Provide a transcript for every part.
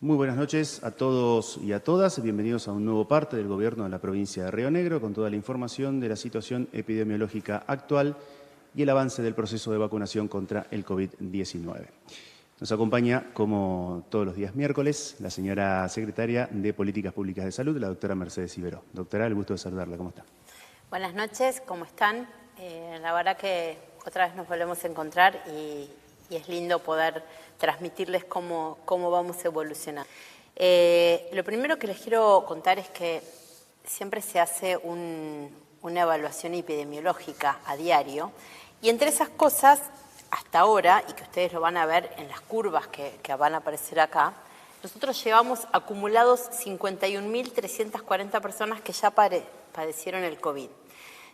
Muy buenas noches a todos y a todas. Bienvenidos a un nuevo parte del Gobierno de la provincia de Río Negro con toda la información de la situación epidemiológica actual y el avance del proceso de vacunación contra el COVID-19. Nos acompaña, como todos los días miércoles, la señora secretaria de Políticas Públicas de Salud, la doctora Mercedes Iberó. Doctora, el gusto de saludarla. ¿Cómo está? Buenas noches, ¿cómo están? La verdad que otra vez nos volvemos a encontrar y es lindo poder transmitirles cómo vamos a evolucionar. Lo primero que les quiero contar es que siempre se hace una evaluación epidemiológica a diario y entre esas cosas, hasta ahora, y que ustedes lo van a ver en las curvas que van a aparecer acá, nosotros llevamos acumulados 51.340 personas que ya padecieron el COVID.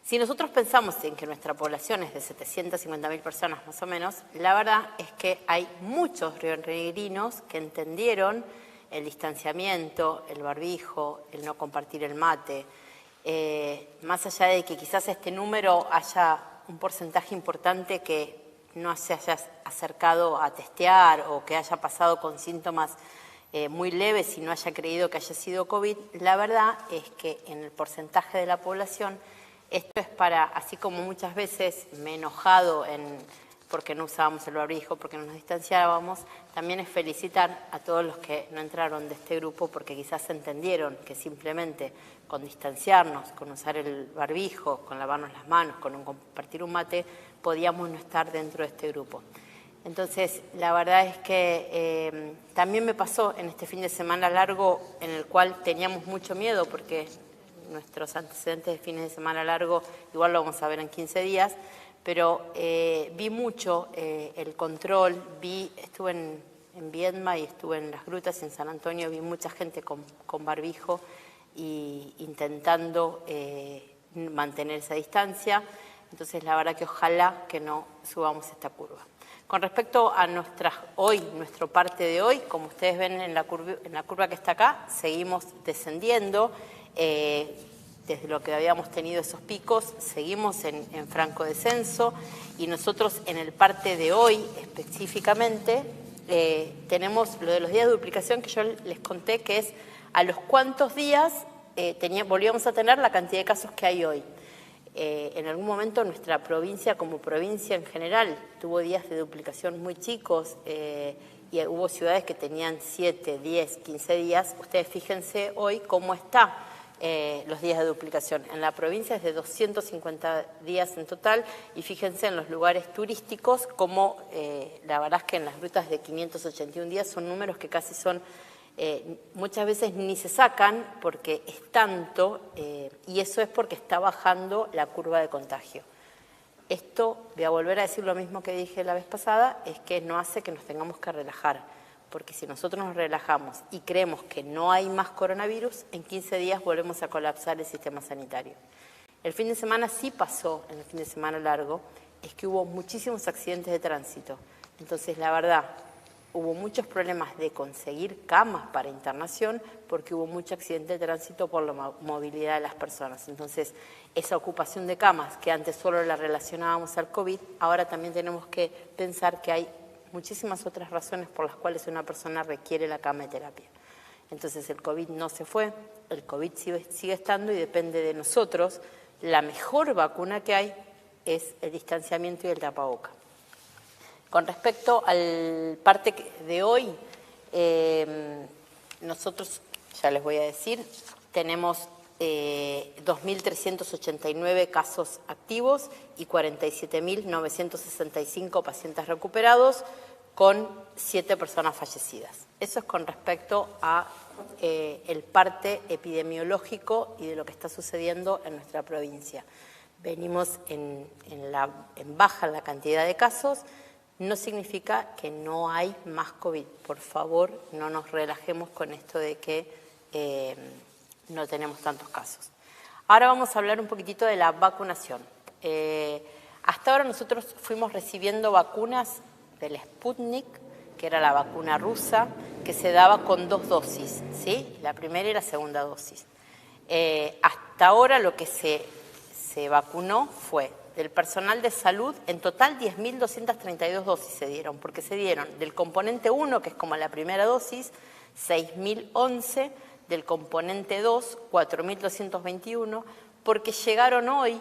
Si nosotros pensamos en que nuestra población es de 750.000 personas más o menos, la verdad es que hay muchos rionegrinos que entendieron el distanciamiento, el barbijo, el no compartir el mate. Más allá de que quizás este número haya un porcentaje importante que no se haya acercado a testear o que haya pasado con síntomas muy leves y no haya creído que haya sido COVID, la verdad es que en el porcentaje de la población esto es para, así como muchas veces me he enojado porque no usábamos el barbijo, porque no nos distanciábamos, también es felicitar a todos los que no entraron de este grupo porque quizás entendieron que simplemente con distanciarnos, con usar el barbijo, con lavarnos las manos, con compartir un mate, podíamos no estar dentro de este grupo. Entonces, la verdad es que también me pasó en este fin de semana largo en el cual teníamos mucho miedo porque nuestros antecedentes de fines de semana largo, igual lo vamos a ver en 15 días, pero vi mucho el control, estuve en Viedma y estuve en Las Grutas, en San Antonio, vi mucha gente con barbijo y intentando mantener esa distancia, entonces la verdad que ojalá que no subamos esta curva. Con respecto a nuestro parte de hoy, como ustedes ven en la curva que está acá, seguimos descendiendo. Desde lo que habíamos tenido esos picos, seguimos en franco descenso y nosotros en el parte de hoy específicamente tenemos lo de los días de duplicación que yo les conté que es a los cuántos días volvíamos a tener la cantidad de casos que hay hoy. En algún momento nuestra provincia, como provincia en general, tuvo días de duplicación muy chicos y hubo ciudades que tenían 7, 10, 15 días. Ustedes fíjense hoy cómo está los días de duplicación. En la provincia es de 250 días en total y fíjense en los lugares turísticos como la verdad es que en Las Grutas de 581 días son números que casi son muchas veces ni se sacan porque es tanto y eso es porque está bajando la curva de contagio. Esto, voy a volver a decir lo mismo que dije la vez pasada, es que no hace que nos tengamos que relajar, porque si nosotros nos relajamos y creemos que no hay más coronavirus, en 15 días volvemos a colapsar el sistema sanitario. El fin de semana sí pasó, en el fin de semana largo, es que hubo muchísimos accidentes de tránsito. Entonces, la verdad, hubo muchos problemas de conseguir camas para internación porque hubo mucho accidente de tránsito por la movilidad de las personas. Entonces, esa ocupación de camas que antes solo la relacionábamos al COVID, ahora también tenemos que pensar que hay muchísimas otras razones por las cuales una persona requiere la cama de terapia. Entonces, el COVID no se fue, el COVID sigue estando y depende de nosotros. La mejor vacuna que hay es el distanciamiento y el tapaboca. Con respecto al parte de hoy, nosotros, ya les voy a decir, tenemos 2.389 casos activos y 47.965 pacientes recuperados con 7 personas fallecidas. Eso es con respecto a el parte epidemiológico y de lo que está sucediendo en nuestra provincia. Venimos en baja la cantidad de casos. No significa que no hay más COVID. Por favor, no nos relajemos con esto de que no tenemos tantos casos. Ahora vamos a hablar un poquitito de la vacunación. Hasta ahora nosotros fuimos recibiendo vacunas del Sputnik, que era la vacuna rusa, que se daba con 2 dosis, ¿sí? La primera y la segunda dosis. Hasta ahora lo que se vacunó fue del personal de salud, en total 10.232 dosis se dieron, porque se dieron del componente 1, que es como la primera dosis, 6.011, del componente 2, 4.221, porque llegaron hoy,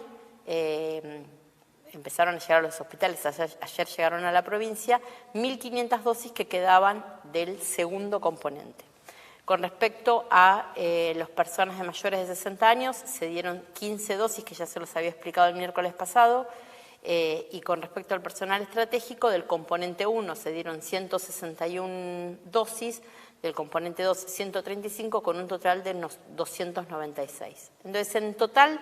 empezaron a llegar a los hospitales, ayer llegaron a la provincia, 1.500 dosis que quedaban del segundo componente. Con respecto a las personas de mayores de 60 años, se dieron 15 dosis, que ya se los había explicado el miércoles pasado, y con respecto al personal estratégico, del componente 1 se dieron 161 dosis, del componente 2 135, con un total de 296. Entonces, en total,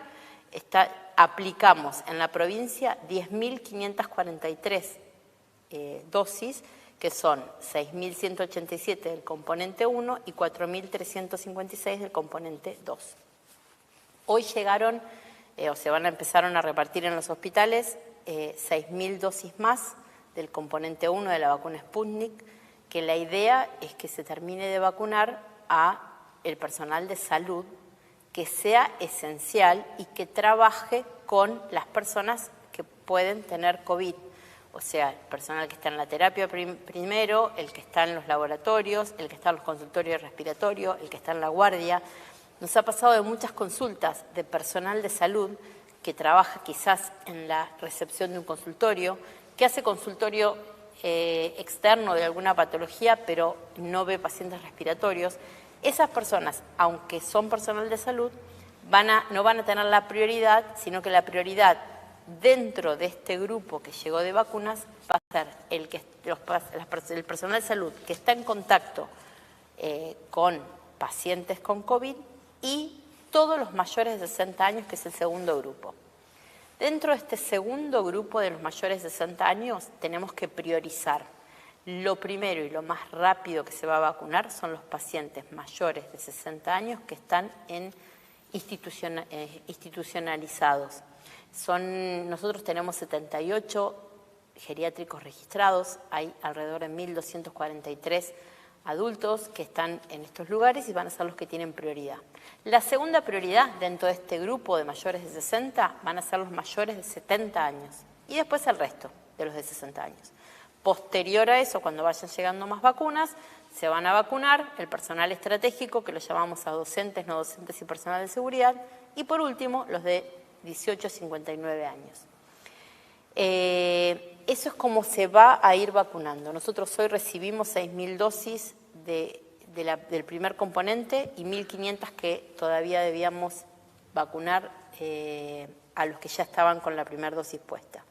aplicamos en la provincia 10.543 dosis, que son 6.187 del componente 1 y 4.356 del componente 2. Hoy llegaron, empezaron a repartir en los hospitales 6.000 dosis más del componente 1 de la vacuna Sputnik, que la idea es que se termine de vacunar a el personal de salud que sea esencial y que trabaje con las personas que pueden tener COVID. O sea, el personal que está en la terapia primero, el que está en los laboratorios, el que está en los consultorios respiratorios, el que está en la guardia. Nos ha pasado de muchas consultas de personal de salud que trabaja quizás en la recepción de un consultorio, que hace consultorio externo de alguna patología, pero no ve pacientes respiratorios. Esas personas, aunque son personal de salud, no van a tener la prioridad, sino que la prioridad dentro de este grupo que llegó de vacunas va a ser el personal de salud que está en contacto con pacientes con COVID y todos los mayores de 60 años, que es el segundo grupo. Dentro de este segundo grupo de los mayores de 60 años tenemos que priorizar. Lo primero y lo más rápido que se va a vacunar son los pacientes mayores de 60 años que están institucionalizados. Nosotros tenemos 78 geriátricos registrados, hay alrededor de 1.243 adultos que están en estos lugares y van a ser los que tienen prioridad. La segunda prioridad dentro de este grupo de mayores de 60 van a ser los mayores de 70 años y después el resto de los de 60 años. Posterior a eso, cuando vayan llegando más vacunas, se van a vacunar el personal estratégico, que lo llamamos a docentes, no docentes y personal de seguridad, y por último, los de 18 a 59 años. Eso es como se va a ir vacunando. Nosotros hoy recibimos 6.000 dosis del primer componente y 1.500 que todavía debíamos vacunar a los que ya estaban con la primera dosis puesta.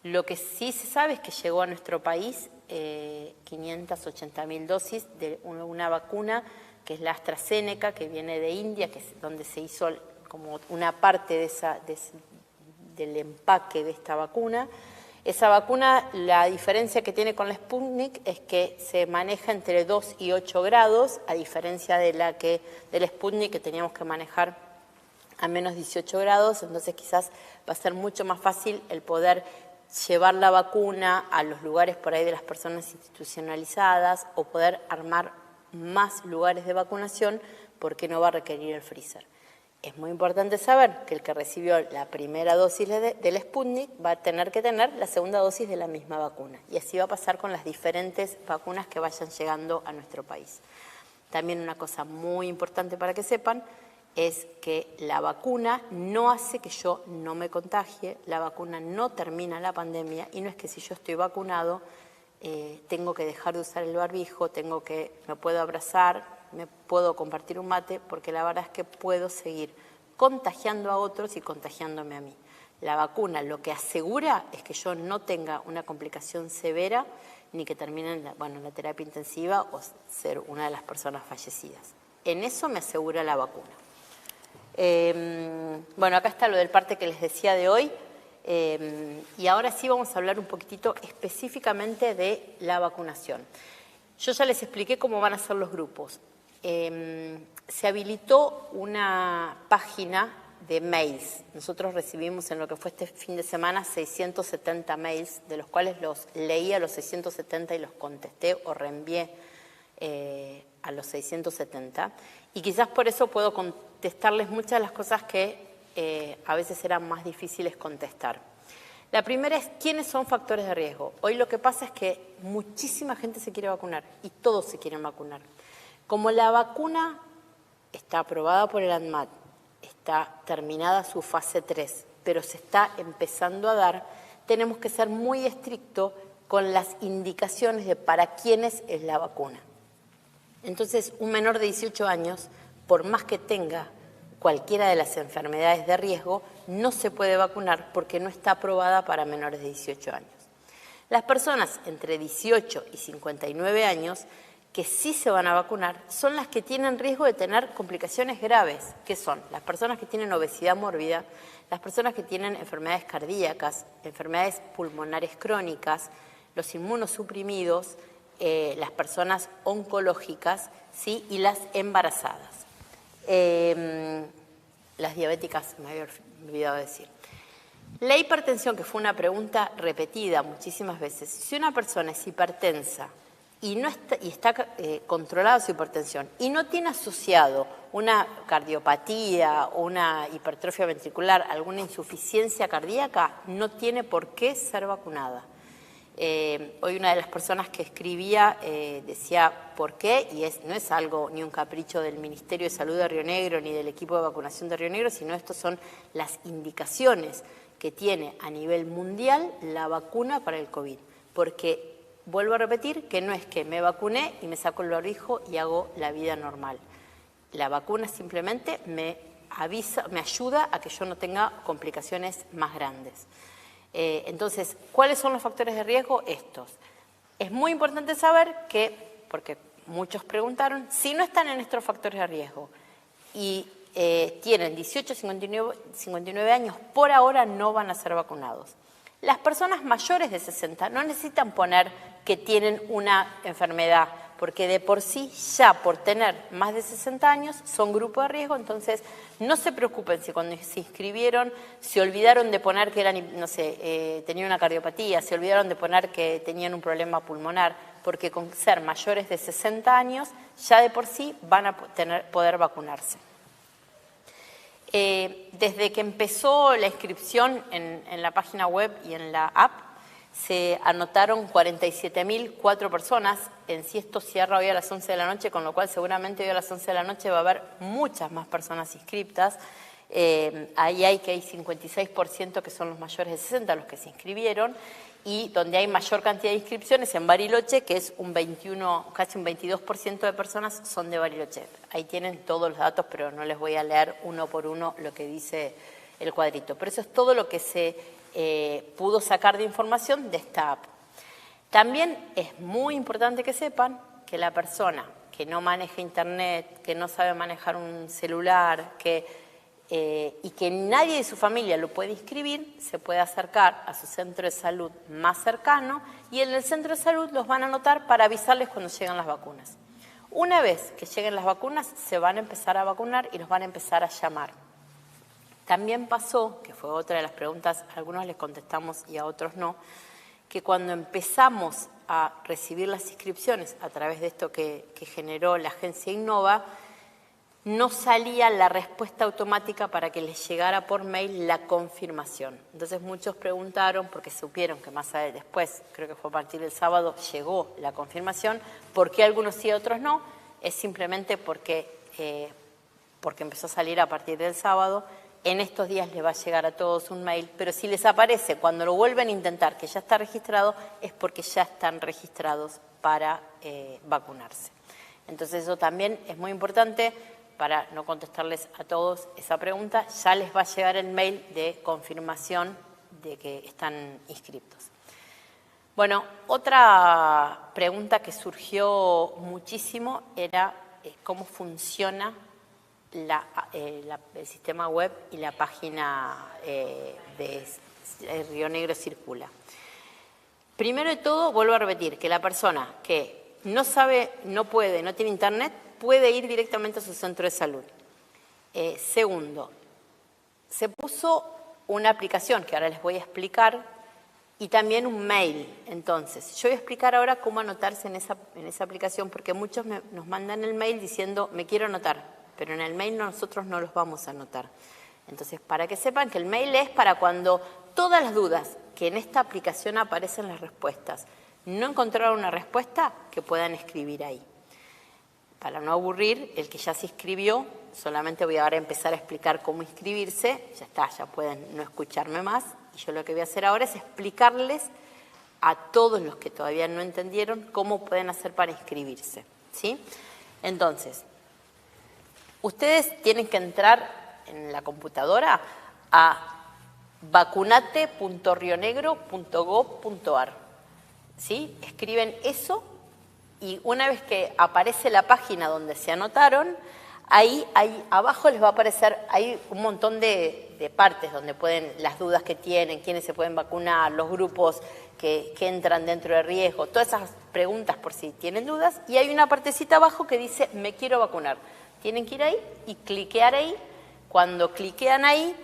Lo que sí se sabe es que llegó a nuestro país 580.000 dosis de una vacuna que es la AstraZeneca, que viene de India, que es donde se hizo como una parte del empaque de esta vacuna. Esa vacuna, la diferencia que tiene con la Sputnik es que se maneja entre 2 y 8 grados, a diferencia de la Sputnik que teníamos que manejar a menos 18 grados, entonces quizás va a ser mucho más fácil el poder llevar la vacuna a los lugares por ahí de las personas institucionalizadas o poder armar más lugares de vacunación porque no va a requerir el freezer. Es muy importante saber que el que recibió la primera dosis del Sputnik va a tener que tener la segunda dosis de la misma vacuna. Y así va a pasar con las diferentes vacunas que vayan llegando a nuestro país. También una cosa muy importante para que sepan es que la vacuna no hace que yo no me contagie, la vacuna no termina la pandemia y no es que si yo estoy vacunado tengo que dejar de usar el barbijo, me puedo abrazar, me puedo compartir un mate, porque la verdad es que puedo seguir contagiando a otros y contagiándome a mí. La vacuna lo que asegura es que yo no tenga una complicación severa ni que termine en la terapia intensiva o ser una de las personas fallecidas. En eso me asegura la vacuna. Acá está lo del parte que les decía de hoy. Y ahora sí vamos a hablar un poquitito específicamente de la vacunación. Yo ya les expliqué cómo van a ser los grupos. Se habilitó una página de mails. Nosotros recibimos en lo que fue este fin de semana 670 mails, de los cuales los leí a los 670 y los contesté o reenvié a los 670. Y quizás por eso puedo contestarles muchas de las cosas que a veces eran más difíciles contestar. La primera es, ¿quiénes son factores de riesgo? Hoy lo que pasa es que muchísima gente se quiere vacunar y todos se quieren vacunar. Como la vacuna está aprobada por el ANMAT, está terminada su fase 3, pero se está empezando a dar, tenemos que ser muy estrictos con las indicaciones de para quiénes es la vacuna. Entonces, un menor de 18 años, por más que tenga cualquiera de las enfermedades de riesgo, no se puede vacunar porque no está aprobada para menores de 18 años. Las personas entre 18 y 59 años que sí se van a vacunar son las que tienen riesgo de tener complicaciones graves, que son las personas que tienen obesidad mórbida, las personas que tienen enfermedades cardíacas, enfermedades pulmonares crónicas, los inmunosuprimidos, las personas oncológicas, ¿sí? Y las embarazadas. Las diabéticas, me había olvidado decir. La hipertensión, que fue una pregunta repetida muchísimas veces, si una persona es hipertensa y está controlada su hipertensión y no tiene asociado una cardiopatía, una hipertrofia ventricular, alguna insuficiencia cardíaca, no tiene por qué ser vacunada. Hoy una de las personas que escribía decía por qué, y no es algo ni un capricho del Ministerio de Salud de Río Negro ni del equipo de vacunación de Río Negro, sino estos son las indicaciones que tiene a nivel mundial la vacuna para el COVID. Porque, vuelvo a repetir, que no es que me vacuné y me saco el barbijo y hago la vida normal. La vacuna simplemente me ayuda a que yo no tenga complicaciones más grandes. Entonces, ¿cuáles son los factores de riesgo? Estos. Es muy importante saber que, porque muchos preguntaron, si no están en estos factores de riesgo y tienen 18 a 59 años, por ahora no van a ser vacunados. Las personas mayores de 60 no necesitan poner que tienen una enfermedad, porque de por sí, ya por tener más de 60 años, son grupo de riesgo, entonces no se preocupen si cuando se inscribieron se olvidaron de poner que eran, no sé, tenían una cardiopatía, se olvidaron de poner que tenían un problema pulmonar, porque con ser mayores de 60 años, ya de por sí van a poder vacunarse. Desde que empezó la inscripción en la página web y en la app, se anotaron 47.004 personas. En sí esto cierra hoy a las 11 de la noche, con lo cual seguramente hoy a las 11 de la noche va a haber muchas más personas inscriptas. Ahí hay 56% que son los mayores de 60 los que se inscribieron, y donde hay mayor cantidad de inscripciones en Bariloche, que es casi un 22% de personas son de Bariloche. Ahí tienen todos los datos, pero no les voy a leer uno por uno lo que dice el cuadrito. Pero eso es todo lo que se pudo sacar de información de esta app. También es muy importante que sepan que la persona que no maneja internet, que no sabe manejar un celular, y que nadie de su familia lo puede inscribir, se puede acercar a su centro de salud más cercano, y en el centro de salud los van a anotar para avisarles cuando llegan las vacunas. Una vez que lleguen las vacunas, se van a empezar a vacunar y los van a empezar a llamar. También pasó, que fue otra de las preguntas, a algunos les contestamos y a otros no, que cuando empezamos a recibir las inscripciones a través de esto que generó la agencia Innova, no salía la respuesta automática para que les llegara por mail la confirmación. Entonces muchos preguntaron, porque supieron que más después, creo que fue a partir del sábado, llegó la confirmación, ¿por qué algunos sí y otros no? Es simplemente porque empezó a salir a partir del sábado. En estos días les va a llegar a todos un mail, pero si les aparece cuando lo vuelven a intentar que ya está registrado, es porque ya están registrados para vacunarse. Entonces eso también es muy importante. Para no contestarles a todos esa pregunta, ya les va a llegar el mail de confirmación de que están inscriptos. Bueno, otra pregunta que surgió muchísimo era cómo funciona el sistema web y la página de Río Negro Circula. Primero de todo, vuelvo a repetir que la persona que no sabe, no puede, no tiene internet, puede ir directamente a su centro de salud. Segundo, se puso una aplicación que ahora les voy a explicar y también un mail. Entonces, yo voy a explicar ahora cómo anotarse en esa aplicación, porque muchos nos mandan el mail diciendo me quiero anotar, pero en el mail nosotros no los vamos a anotar. Entonces, para que sepan que el mail es para cuando todas las dudas que en esta aplicación aparecen las respuestas, no encontraron una respuesta, que puedan escribir ahí. para no aburrir, el que ya se inscribió, solamente voy ahora a empezar a explicar cómo inscribirse, ya está, ya pueden no escucharme más, y yo lo que voy a hacer ahora es explicarles a todos los que todavía no entendieron cómo pueden hacer para inscribirse, ¿sí? Entonces, ustedes tienen que entrar en la computadora a vacunate.rionegro.gov.ar, ¿sí? Escriben eso y una vez que aparece la página donde se anotaron, ahí abajo les va a aparecer, hay un montón de partes donde pueden, las dudas que tienen, quiénes se pueden vacunar, los grupos que entran dentro de riesgo, todas esas preguntas por si tienen dudas, y hay una partecita abajo que dice me quiero vacunar. Tienen que ir ahí y cliquear ahí. Cuando cliquean ahí,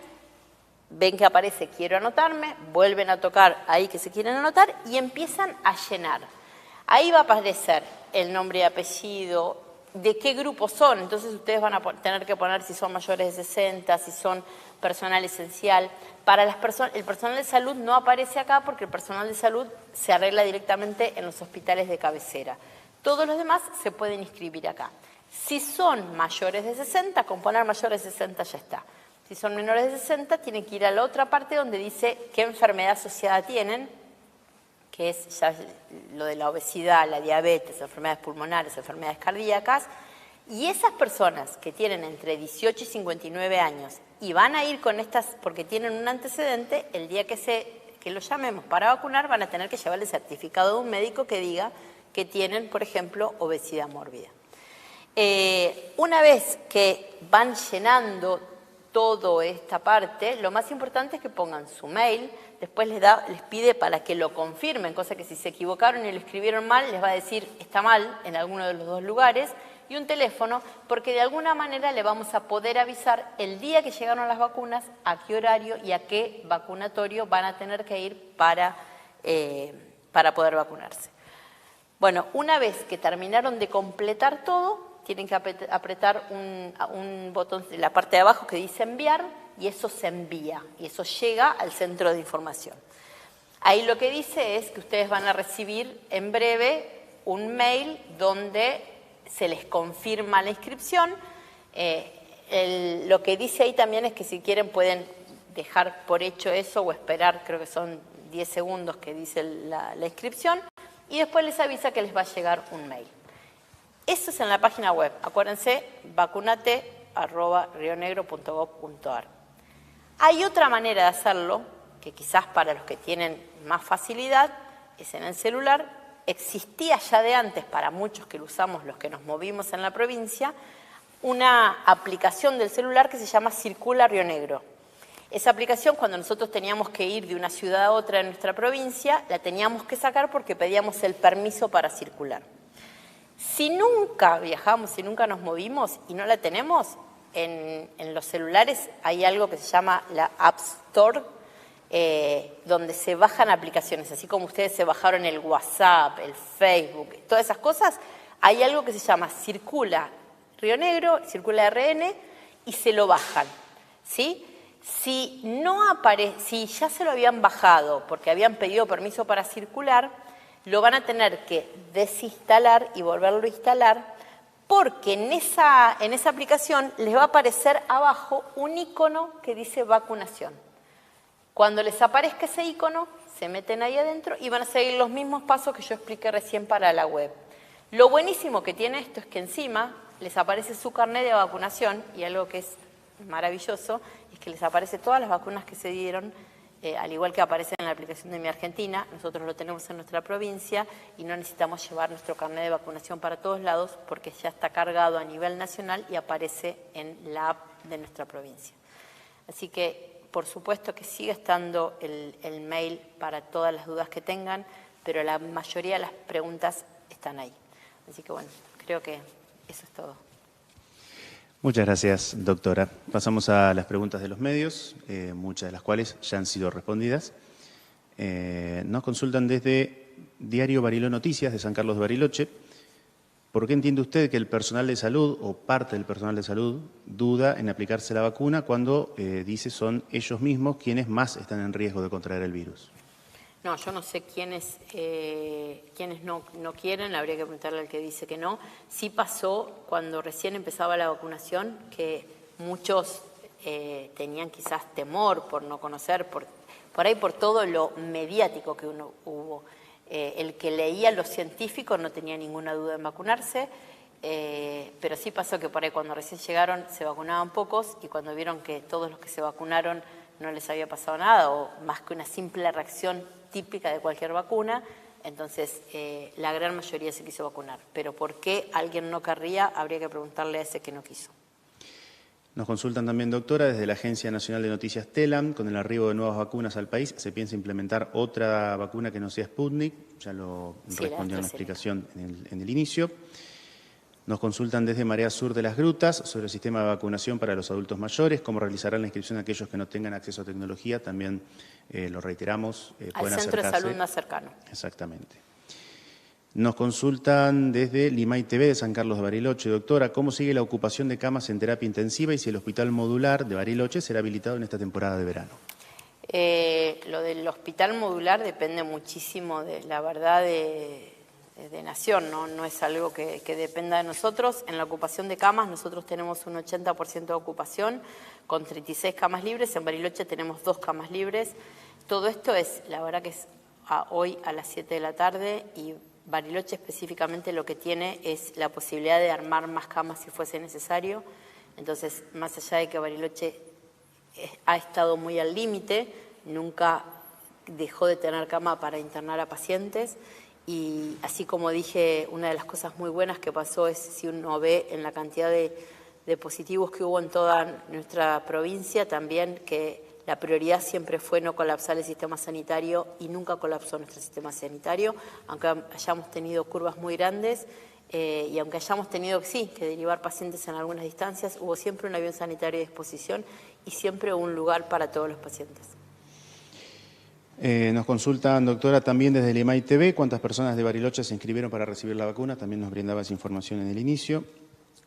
ven que aparece quiero anotarme, vuelven a tocar ahí que se quieren anotar y empiezan a llenar. Ahí va a aparecer el nombre y apellido, de qué grupo son. Entonces ustedes van a tener que poner si son mayores de 60, si son personal esencial. Para las personas, el personal de salud no aparece acá porque el personal de salud se arregla directamente en los hospitales de cabecera. Todos los demás se pueden inscribir acá. Si son mayores de 60, con poner mayores de 60 ya está. Si son menores de 60, tienen que ir a la otra parte donde dice qué enfermedad asociada tienen, que es ya lo de la obesidad, la diabetes, enfermedades pulmonares, enfermedades cardíacas. Y esas personas que tienen entre 18 y 59 años y van a ir con estas porque tienen un antecedente, el día que lo llamemos para vacunar van a tener que llevar el certificado de un médico que diga que tienen, por ejemplo, obesidad mórbida. Una vez que van llenando toda esta parte, lo más importante es que pongan su mail, después les pide para que lo confirmen, cosa que si se equivocaron y lo escribieron mal, les va a decir está mal en alguno de los dos lugares, y un teléfono, porque de alguna manera le vamos a poder avisar el día que llegaron las vacunas, a qué horario y a qué vacunatorio van a tener que ir para poder vacunarse. Bueno, una vez que terminaron de completar todo, tienen que apretar un botón en la parte de abajo que dice enviar y eso se envía y eso llega al centro de información. Ahí lo que dice es que ustedes van a recibir en breve un mail donde se les confirma la inscripción. Lo que dice ahí también es que si quieren pueden dejar por hecho eso o esperar, creo que son 10 segundos que dice la inscripción y después les avisa que les va a llegar un mail. Eso es en la página web. Acuérdense, vacunate@rionegro.gov.ar. Hay otra manera de hacerlo, que quizás para los que tienen más facilidad, es en el celular. Existía ya de antes, para muchos que lo usamos, los que nos movimos en la provincia, una aplicación del celular que se llama Circula Río Negro. Esa aplicación, cuando nosotros teníamos que ir de una ciudad a otra en nuestra provincia, la teníamos que sacar porque pedíamos el permiso para circular. Si nunca viajamos, si nunca nos movimos y no la tenemos, en los celulares hay algo que se llama la App Store, donde se bajan aplicaciones, así como ustedes se bajaron el WhatsApp, el Facebook, todas esas cosas, hay algo que se llama Circula Río Negro, Circula RN, y se lo bajan, ¿sí? Si ya se lo habían bajado porque habían pedido permiso para circular, lo van a tener que desinstalar y volverlo a instalar porque en esa aplicación les va a aparecer abajo un icono que dice vacunación. Cuando les aparezca ese icono, se meten ahí adentro y van a seguir los mismos pasos que yo expliqué recién para la web. Lo buenísimo que tiene esto es que encima les aparece su carnet de vacunación y algo que es maravilloso es que les aparece todas las vacunas que se dieron. Al igual que aparece en la aplicación de Mi Argentina, nosotros lo tenemos en nuestra provincia y no necesitamos llevar nuestro carnet de vacunación para todos lados porque ya está cargado a nivel nacional y aparece en la app de nuestra provincia. Así que, por supuesto que sigue estando el mail para todas las dudas que tengan, pero la mayoría de las preguntas están ahí. Así que bueno, creo que eso es todo. Muchas gracias, doctora. Pasamos a las preguntas de los medios, muchas de las cuales ya han sido respondidas. Nos consultan desde Diario Bariló Noticias de San Carlos de Bariloche. ¿Por qué entiende usted que el personal de salud o parte del personal de salud duda en aplicarse la vacuna cuando dice son ellos mismos quienes más están en riesgo de contraer el virus? No, yo no sé quiénes no quieren, habría que preguntarle al que dice que no. Sí pasó cuando recién empezaba la vacunación que muchos tenían quizás temor por no conocer, por ahí por todo lo mediático que hubo. El que leía los científicos no tenía ninguna duda en vacunarse, pero sí pasó que por ahí cuando recién llegaron se vacunaban pocos y cuando vieron que todos los que se vacunaron no les había pasado nada o más que una simple reacción típica de cualquier vacuna, entonces la gran mayoría se quiso vacunar. Pero ¿por qué alguien no querría? Habría que preguntarle a ese que no quiso. Nos consultan también, doctora, desde la Agencia Nacional de Noticias TELAM, con el arribo de nuevas vacunas al país, ¿se piensa implementar otra vacuna que no sea Sputnik? Ya lo respondió en la explicación en el inicio. Nos consultan desde Marea Sur de las Grutas sobre el sistema de vacunación para los adultos mayores, cómo realizarán la inscripción a aquellos que no tengan acceso a tecnología, también lo reiteramos. Al centro de salud más cercano. Exactamente. Nos consultan desde Limay TV de San Carlos de Bariloche. Doctora, ¿cómo sigue la ocupación de camas en terapia intensiva y si el hospital modular de Bariloche será habilitado en esta temporada de verano? Lo del hospital modular depende muchísimo de la verdad de Nación, no es algo que dependa de nosotros. En la ocupación de camas nosotros tenemos un 80% de ocupación con 36 camas libres, en Bariloche tenemos 2 camas libres. Todo esto es, la verdad que es hoy a las 7 de la tarde y Bariloche específicamente lo que tiene es la posibilidad de armar más camas si fuese necesario. Entonces, más allá de que Bariloche ha estado muy al límite, nunca dejó de tener cama para internar a pacientes. Y así como dije, una de las cosas muy buenas que pasó es si uno ve en la cantidad de positivos que hubo en toda nuestra provincia, también que la prioridad siempre fue no colapsar el sistema sanitario y nunca colapsó nuestro sistema sanitario, aunque hayamos tenido curvas muy grandes y aunque hayamos tenido que derivar pacientes en algunas distancias, hubo siempre un avión sanitario a disposición y siempre un lugar para todos los pacientes. Nos consultan, doctora, también desde Limay TV, ¿cuántas personas de Bariloche se inscribieron para recibir la vacuna? También nos brindaba esa información en el inicio.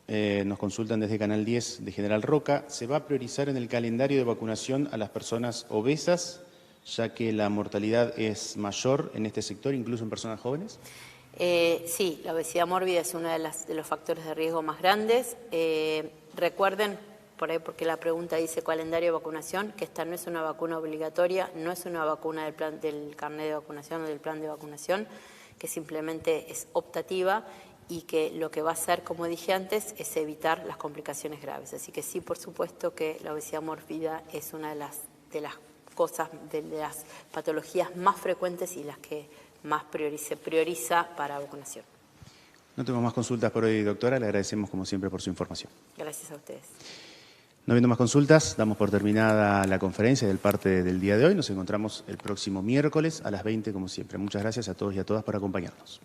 Nos consultan desde Canal 10 de General Roca, ¿se va a priorizar en el calendario de vacunación a las personas obesas, ya que la mortalidad es mayor en este sector, incluso en personas jóvenes? Sí, la obesidad mórbida es uno de los factores de riesgo más grandes. Recuerden, por ahí porque la pregunta dice calendario de vacunación, que esta no es una vacuna obligatoria, no es una vacuna del carnet de vacunación o del plan de vacunación, que simplemente es optativa y que lo que va a hacer, como dije antes, es evitar las complicaciones graves. Así que sí, por supuesto que la obesidad mórbida es una de las cosas, de las patologías más frecuentes y las que más se prioriza para vacunación. No tengo más consultas por hoy, doctora. Le agradecemos, como siempre, por su información. Gracias a ustedes. No habiendo más consultas, damos por terminada la conferencia del parte del día de hoy. Nos encontramos el próximo miércoles a las 20, como siempre. Muchas gracias a todos y a todas por acompañarnos.